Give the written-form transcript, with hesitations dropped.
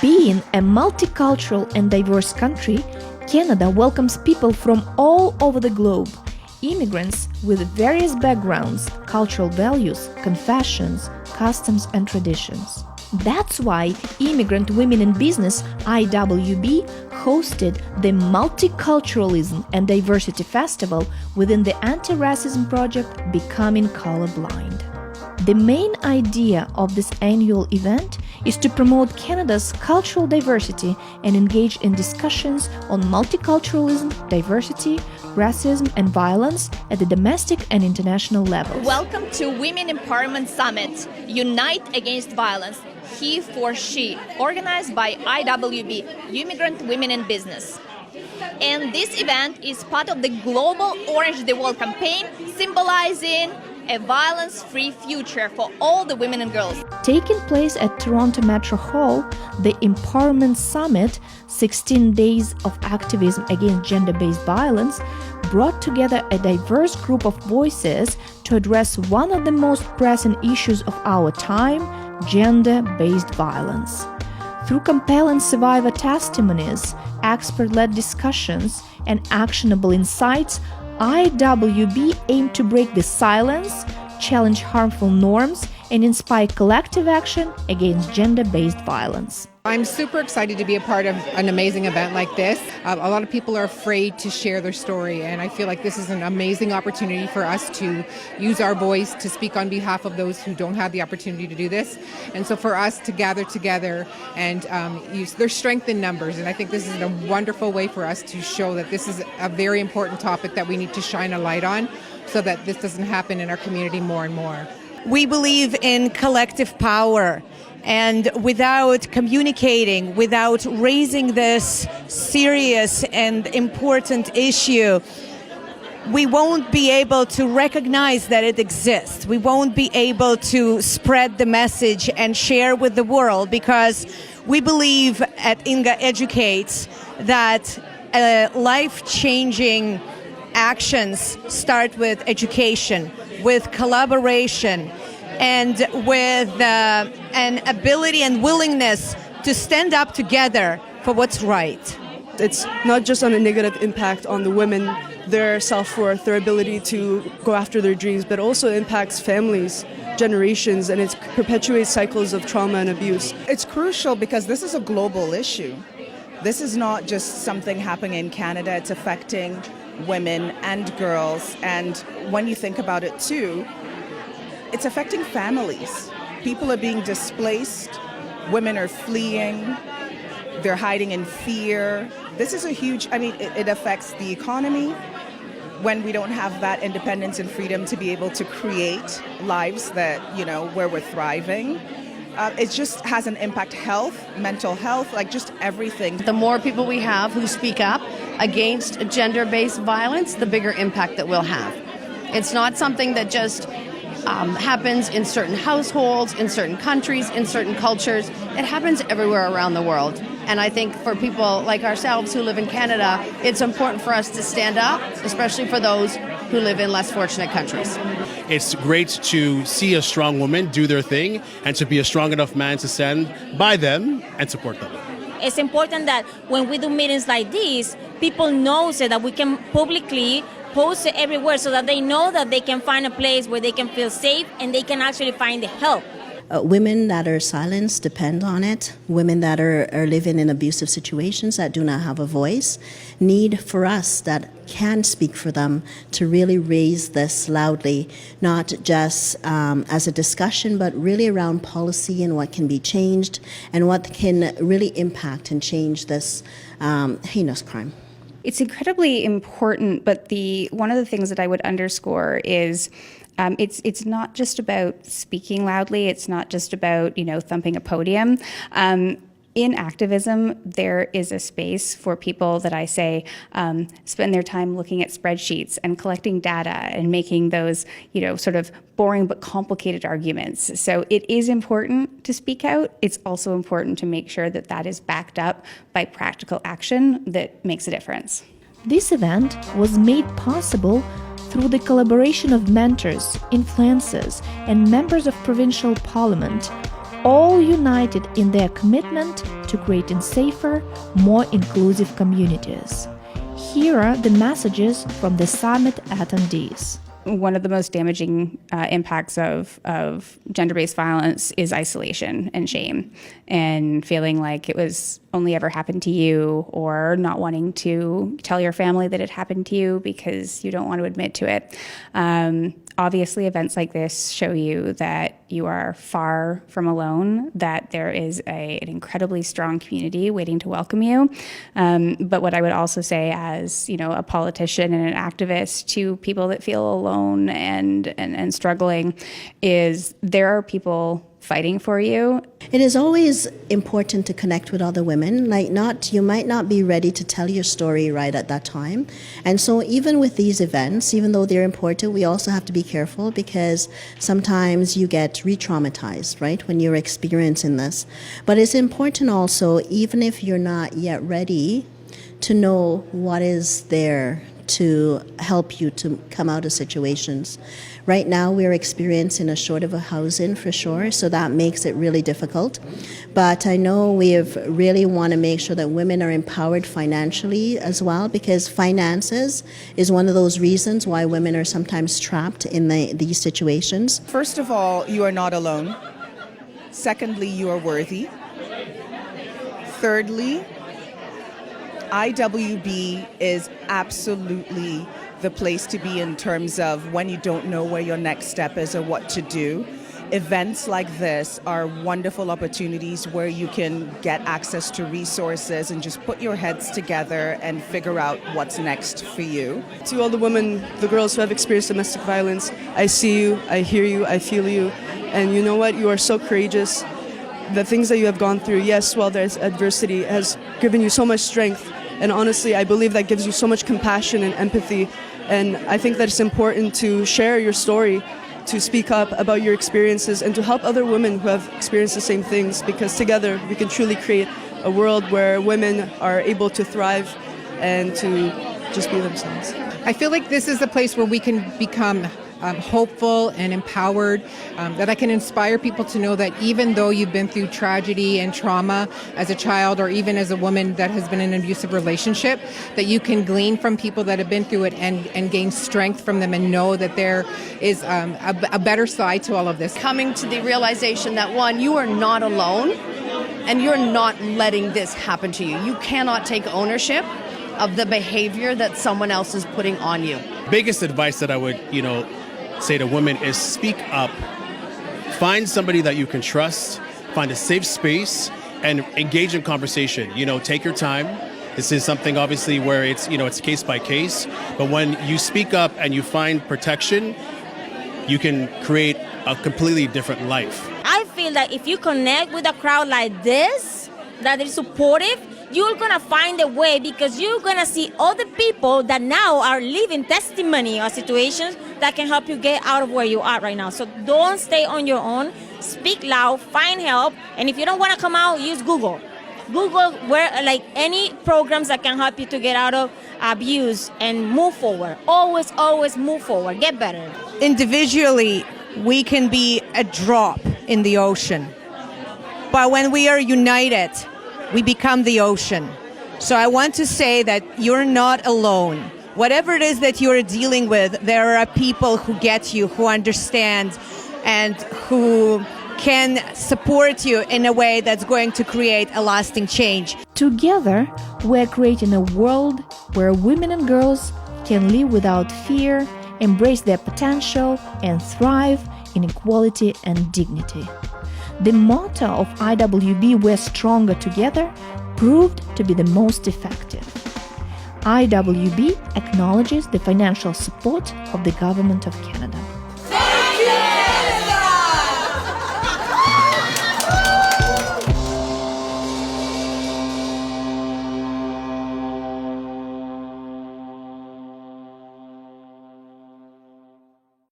Being a multicultural and diverse country, Canada welcomes people from all over the globe, immigrants with various backgrounds, cultural values, confessions, customs and traditions. That's why Immigrant Women in Business (IWB) hosted the Multiculturalism and Diversity Festival within the anti-racism project Becoming Colorblind. The main idea of this annual event is to promote Canada's cultural diversity and engage in discussions on multiculturalism, diversity, racism and violence at the domestic and international levels. Welcome to Women Empowerment Summit, Unite Against Violence, He for She, organized by IWB, Immigrant Women in Business. And this event is part of the global Orange the World campaign, symbolizing a violence-free future for all the women and girls. Taking place at Toronto Metro Hall, the Empowerment Summit, 16 Days of Activism Against Gender-Based Violence, brought together a diverse group of voices to address one of the most pressing issues of our time, gender-based violence. Through compelling survivor testimonies, expert-led discussions, and actionable insights, IWB aimed to break the silence, challenge harmful norms, and inspire collective action against gender-based violence. I'm super excited to be a part of an amazing event like this. A lot of people are afraid to share their story, and I feel like this is an amazing opportunity for us to use our voice to speak on behalf of those who don't have the opportunity to do this. And so for us to gather together and use their strength in numbers, and I think this is a wonderful way for us to show that this is a very important topic that we need to shine a light on so that this doesn't happen in our community more and more. We believe in collective power. And without communicating, without raising this serious and important issue, we won't be able to recognize that it exists. We won't be able to spread the message and share with the world, because we believe at Inga Educates that life-changing actions start with education, with collaboration, and with an ability and willingness to stand up together for what's right. It's not just on a negative impact on the women, their self-worth, their ability to go after their dreams, but also impacts families, generations, and it perpetuates cycles of trauma and abuse. It's crucial because this is a global issue. This is not just something happening in Canada, it's affecting women and girls, and when you think about it too, it's affecting families. People are being displaced, women are fleeing, they're hiding in fear. This is a huge, it affects the economy when we don't have that independence and freedom to be able to create lives that, where we're thriving. It just has an impact, health, mental health, like just everything. The more people we have who speak up against gender-based violence, the bigger impact that we'll have. It's not something that just happens in certain households, in certain countries, in certain cultures. It happens everywhere around the world. And I think for people like ourselves who live in Canada, it's important for us to stand up, especially for those who live in less fortunate countries. It's great to see a strong woman do their thing and to be a strong enough man to stand by them and support them. It's important that when we do meetings like this, people know so that we can publicly post it everywhere so that they know that they can find a place where they can feel safe and they can actually find the help. Women that are silenced depend on it. Women that are living in abusive situations that do not have a voice need for us that can speak for them to really raise this loudly, not just as a discussion, but really around policy and what can be changed and what can really impact and change this heinous crime. It's incredibly important, but one of the things that I would underscore is it's not just about speaking loudly. It's not just about thumping a podium. In activism, there is a space for people that I say spend their time looking at spreadsheets and collecting data and making those sort of boring but complicated arguments. So it is important to speak out. It's also important to make sure that that is backed up by practical action that makes a difference. This event was made possible through the collaboration of mentors, influencers, and members of provincial parliament, all united in their commitment to creating safer, more inclusive communities. Here are the messages from the summit attendees. One of the most damaging impacts of gender-based violence is isolation and shame, and feeling like it was only ever happened to you, or not wanting to tell your family that it happened to you because you don't want to admit to it. Obviously, events like this show you that you are far from alone, that there is an incredibly strong community waiting to welcome you. But what I would also say as, a politician and an activist to people that feel alone and struggling is there are people fighting for you. It is always important to connect with other women. You might not be ready to tell your story right at that time. And so even with these events, even though they're important, we also have to be careful because sometimes you get re-traumatized, right, when you're experiencing this. But it's important also, even if you're not yet ready, to know what is there to help you to come out of situations. Right now, we're experiencing a short of a housing for sure, so that makes it really difficult. But I know we really want to make sure that women are empowered financially as well, because finances is one of those reasons why women are sometimes trapped in these situations. First of all, you are not alone. Secondly, you are worthy. Thirdly, IWB is absolutely the place to be in terms of when you don't know where your next step is or what to do. Events like this are wonderful opportunities where you can get access to resources and just put your heads together and figure out what's next for you. To all the women, the girls who have experienced domestic violence, I see you, I hear you, I feel you. And you know what? You are so courageous. The things that you have gone through, yes, while there's adversity, has given you so much strength. And honestly, I believe that gives you so much compassion and empathy. And I think that it's important to share your story, to speak up about your experiences, and to help other women who have experienced the same things, because together we can truly create a world where women are able to thrive and to just be themselves. I feel like this is a place where we can become hopeful and empowered, that I can inspire people to know that even though you've been through tragedy and trauma as a child, or even as a woman that has been in an abusive relationship, that you can glean from people that have been through it and gain strength from them, and know that there is a better side to all of this. Coming to the realization that, one, you are not alone, and you're not letting this happen to you. You cannot take ownership of the behavior that someone else is putting on you. Biggest advice that I would, say to women is speak up. Find somebody that you can trust, find a safe space, and engage in conversation. Take your time. This is something obviously where it's case by case, but when you speak up and you find protection, you can create a completely different life. I feel that if you connect with a crowd like this, that is supportive, you're gonna find a way, because you're gonna see other people that now are living testimony of situations that can help you get out of where you are right now. So don't stay on your own. Speak loud, find help, and if you don't want to come out, use Google. Google where any programs that can help you to get out of abuse and move forward. Always, always move forward. Get better. Individually, we can be a drop in the ocean, but when we are united, we become the ocean. So I want to say that you're not alone. Whatever it is that you're dealing with, there are people who get you, who understand, and who can support you in a way that's going to create a lasting change. Together, we're creating a world where women and girls can live without fear, embrace their potential, and thrive in equality and dignity. The motto of IWB, We're Stronger Together, proved to be the most effective. IWB acknowledges the financial support of the Government of Canada.